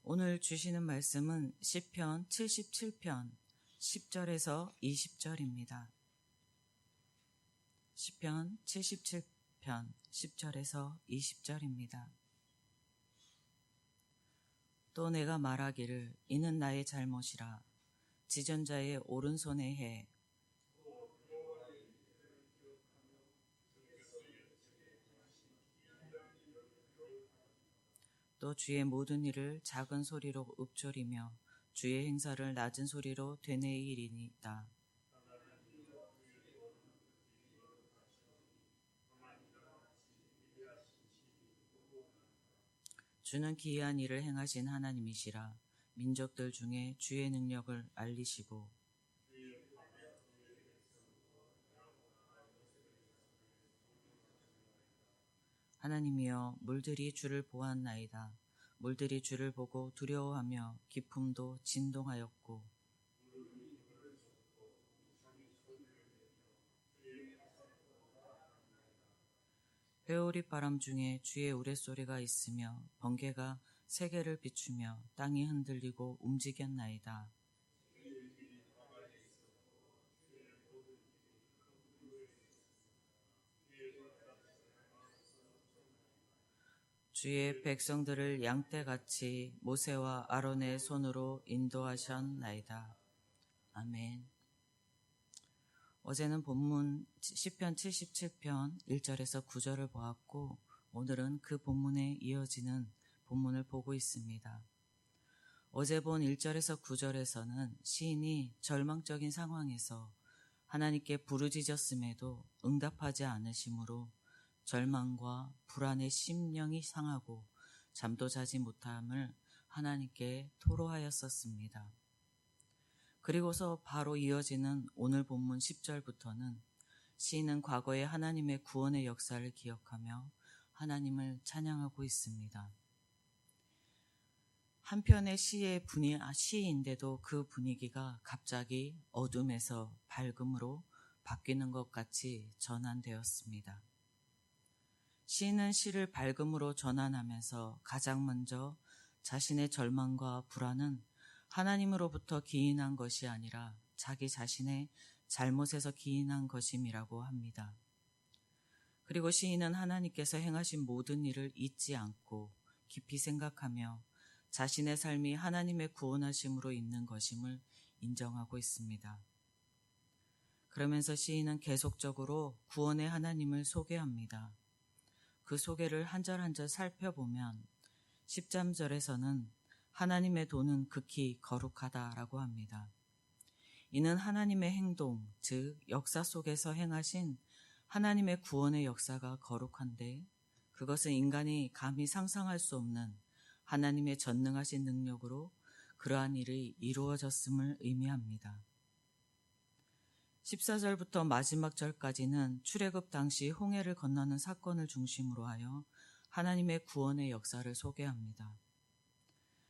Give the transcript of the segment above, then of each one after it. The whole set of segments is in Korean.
오늘 주시는 말씀은 시편 77편 10절에서 20절입니다. 시편 77편 10절에서 20절입니다. 또 내가 말하기를 이는 나의 잘못이라 지전자의 오른손에 해 또 주의 모든 일을 작은 소리로 읊조리며 주의 행사를 낮은 소리로 되뇌이리이다. 주는 기이한 일을 행하신 하나님이시라. 민족들 중에 주의 능력을 알리시고 하나님이여 물들이 주를 보았나이다. 물들이 주를 보고 두려워하며 깊음도 진동하였고 회오리 바람 중에 주의 우레소리가 있으며 번개가 세계를 비추며 땅이 흔들리고 움직였나이다. 주의 백성들을 양떼같이 모세와 아론의 손으로 인도하셨나이다. 아멘. 어제는 본문 시편 77편 1절에서 9절을 보았고 오늘은 그 본문에 이어지는 본문을 보고 있습니다. 어제 본 1절에서 9절에서는 시인이 절망적인 상황에서 하나님께 부르짖었음에도 응답하지 않으심으로 절망과 불안의 심령이 상하고 잠도 자지 못함을 하나님께 토로하였었습니다. 그리고서 바로 이어지는 오늘 본문 10절부터는 시인은 과거의 하나님의 구원의 역사를 기억하며 하나님을 찬양하고 있습니다. 한편의 시인인데도 그 분위기가 갑자기 어둠에서 밝음으로 바뀌는 것 같이 전환되었습니다. 시인은 시를 밝음으로 전환하면서 가장 먼저 자신의 절망과 불안은 하나님으로부터 기인한 것이 아니라 자기 자신의 잘못에서 기인한 것임이라고 합니다. 그리고 시인은 하나님께서 행하신 모든 일을 잊지 않고 깊이 생각하며 자신의 삶이 하나님의 구원하심으로 있는 것임을 인정하고 있습니다. 그러면서 시인은 계속적으로 구원의 하나님을 소개합니다. 그 소개를 한 절 한 절 살펴보면 13절에서는 하나님의 도는 극히 거룩하다라고 합니다. 이는 하나님의 행동, 즉 역사 속에서 행하신 하나님의 구원의 역사가 거룩한데 그것은 인간이 감히 상상할 수 없는 하나님의 전능하신 능력으로 그러한 일이 이루어졌음을 의미합니다. 14절부터 마지막 절까지는 출애굽 당시 홍해를 건너는 사건을 중심으로 하여 하나님의 구원의 역사를 소개합니다.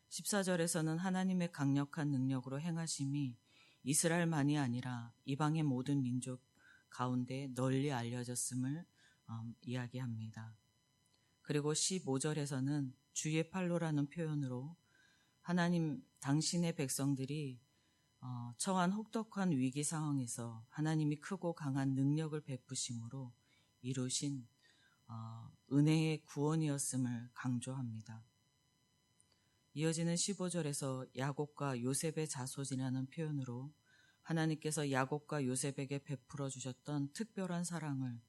14절에서는 하나님의 강력한 능력으로 행하심이 이스라엘만이 아니라 이방의 모든 민족 가운데 널리 알려졌음을 이야기합니다. 그리고 15절에서는 주의 팔로라는 표현으로 하나님 당신의 백성들이 처한 혹독한 위기 상황에서 하나님이 크고 강한 능력을 베푸심으로 이루신 은혜의 구원이었음을 강조합니다. 이어지는 15절에서 야곱과 요셉의 자손이라는 표현으로 하나님께서 야곱과 요셉에게 베풀어 주셨던 특별한 사랑을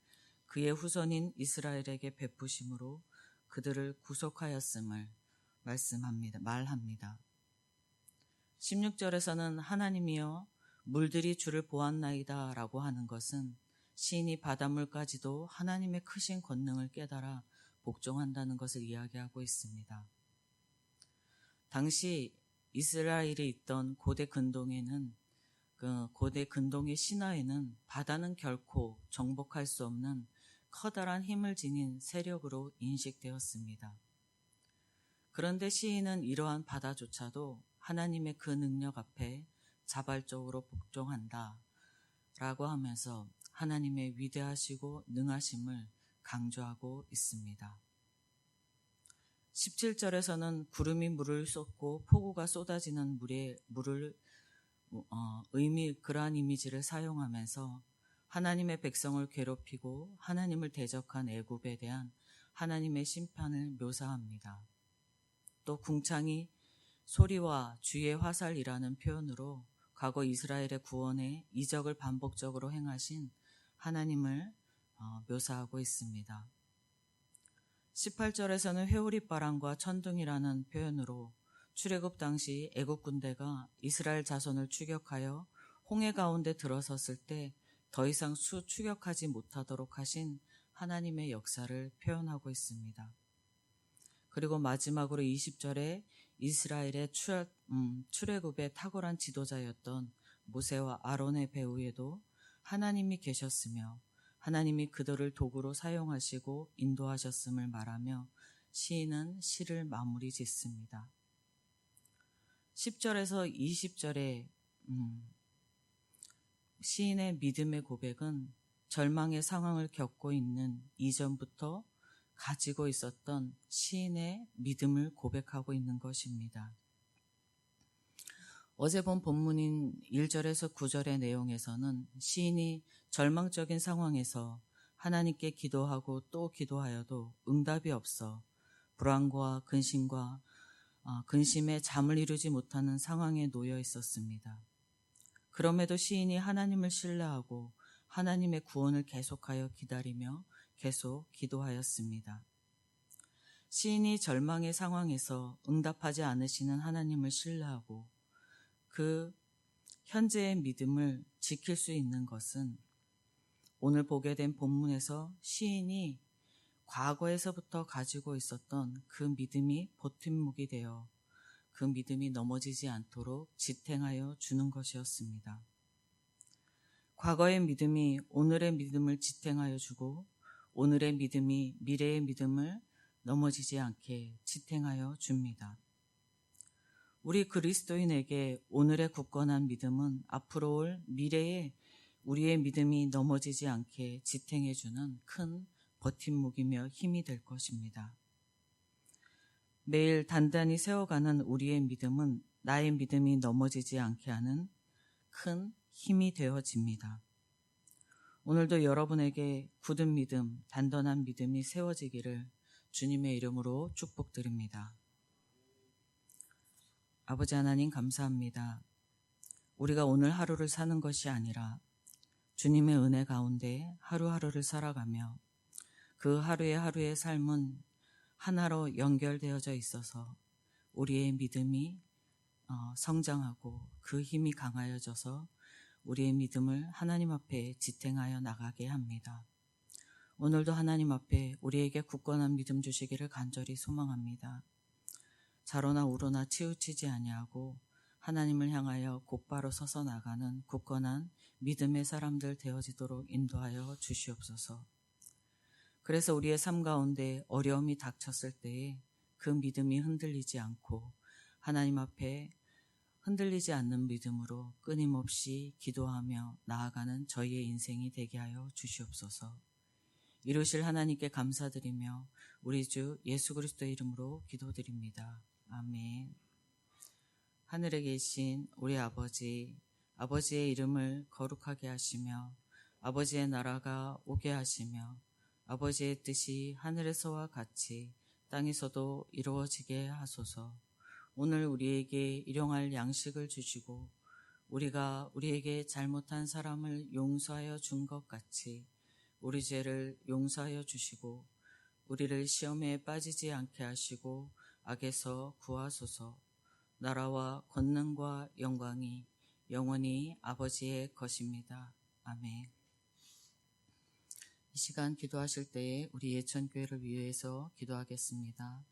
그의 후손인 이스라엘에게 베푸심으로 그들을 구속하였음을 말합니다. 16절에서는 하나님이여 물들이 주를 보았나이다 라고 하는 것은 시인이 바닷물까지도 하나님의 크신 권능을 깨달아 복종한다는 것을 이야기하고 있습니다. 당시 이스라엘에 있던 고대 근동에는 고대 근동의 신화에는 바다는 결코 정복할 수 없는 커다란 힘을 지닌 세력으로 인식되었습니다. 그런데 시인은 이러한 바다조차도 하나님의 그 능력 앞에 자발적으로 복종한다 라고 하면서 하나님의 위대하시고 능하심을 강조하고 있습니다. 17절에서는 구름이 물을 쏟고 폭우가 쏟아지는 물을 그러한 이미지를 사용하면서 하나님의 백성을 괴롭히고 하나님을 대적한 애굽에 대한 하나님의 심판을 묘사합니다. 또 궁창이 소리와 주의 화살이라는 표현으로 과거 이스라엘의 구원에 이적을 반복적으로 행하신 하나님을 묘사하고 있습니다. 18절에서는 회오리바람과 천둥이라는 표현으로 출애굽 당시 애굽 군대가 이스라엘 자손을 추격하여 홍해 가운데 들어섰을 때 더 이상 추격하지 못하도록 하신 하나님의 역사를 표현하고 있습니다. 그리고 마지막으로 20절에 이스라엘의 출애굽의 탁월한 지도자였던 모세와 아론의 배후에도 하나님이 계셨으며 하나님이 그들을 도구로 사용하시고 인도하셨음을 말하며 시인은 시를 마무리 짓습니다. 10절에서 20절에 시인의 믿음의 고백은 절망의 상황을 겪고 있는 이전부터 가지고 있었던 시인의 믿음을 고백하고 있는 것입니다. 어제 본 본문인 1절에서 9절의 내용에서는 시인이 절망적인 상황에서 하나님께 기도하고 또 기도하여도 응답이 없어 불안과 근심에 잠을 이루지 못하는 상황에 놓여 있었습니다. 그럼에도 시인이 하나님을 신뢰하고 하나님의 구원을 계속하여 기다리며 계속 기도하였습니다. 시인이 절망의 상황에서 응답하지 않으시는 하나님을 신뢰하고 그 현재의 믿음을 지킬 수 있는 것은 오늘 보게 된 본문에서 시인이 과거에서부터 가지고 있었던 그 믿음이 버팀목이 되어 그 믿음이 넘어지지 않도록 지탱하여 주는 것이었습니다. 과거의 믿음이 오늘의 믿음을 지탱하여 주고 오늘의 믿음이 미래의 믿음을 넘어지지 않게 지탱하여 줍니다. 우리 그리스도인에게 오늘의 굳건한 믿음은 앞으로 올 미래에 우리의 믿음이 넘어지지 않게 지탱해 주는 큰 버팀목이며 힘이 될 것입니다. 매일 단단히 세워가는 우리의 믿음은 나의 믿음이 넘어지지 않게 하는 큰 힘이 되어집니다. 오늘도 여러분에게 굳은 믿음, 단단한 믿음이 세워지기를 주님의 이름으로 축복드립니다. 아버지 하나님 감사합니다. 우리가 오늘 하루를 사는 것이 아니라 주님의 은혜 가운데 하루하루를 살아가며 그 하루의 삶은 하나로 연결되어져 있어서 우리의 믿음이 성장하고 그 힘이 강하여져서 우리의 믿음을 하나님 앞에 지탱하여 나가게 합니다. 오늘도 하나님 앞에 우리에게 굳건한 믿음 주시기를 간절히 소망합니다. 좌로나 우로나 치우치지 아니하고 하나님을 향하여 곧바로 서서 나가는 굳건한 믿음의 사람들 되어지도록 인도하여 주시옵소서. 그래서 우리의 삶 가운데 어려움이 닥쳤을 때에 그 믿음이 흔들리지 않고 하나님 앞에 흔들리지 않는 믿음으로 끊임없이 기도하며 나아가는 저희의 인생이 되게 하여 주시옵소서. 이루실 하나님께 감사드리며 우리 주 예수 그리스도의 이름으로 기도드립니다. 아멘. 하늘에 계신 우리 아버지의 이름을 거룩하게 하시며 아버지의 나라가 오게 하시며 아버지의 뜻이 하늘에서와 같이 땅에서도 이루어지게 하소서. 오늘 우리에게 일용할 양식을 주시고 우리가 우리에게 잘못한 사람을 용서하여 준 것 같이 우리 죄를 용서하여 주시고 우리를 시험에 빠지지 않게 하시고 악에서 구하소서. 나라와 권능과 영광이 영원히 아버지의 것입니다. 아멘. 이 시간 기도하실 때에 우리 예천교회를 위해서 기도하겠습니다.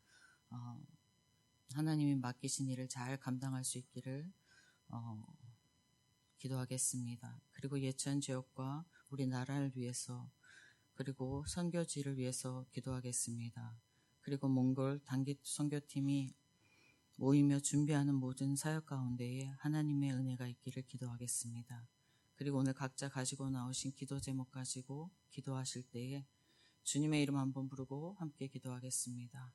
하나님이 맡기신 일을 잘 감당할 수 있기를 기도하겠습니다. 그리고 예천 지역과 우리 나라를 위해서 그리고 선교지를 위해서 기도하겠습니다. 그리고 몽골 단기 선교팀이 모이며 준비하는 모든 사역 가운데에 하나님의 은혜가 있기를 기도하겠습니다. 그리고 오늘 각자 가지고 나오신 기도 제목 가지고 기도하실 때에 주님의 이름 한번 부르고 함께 기도하겠습니다.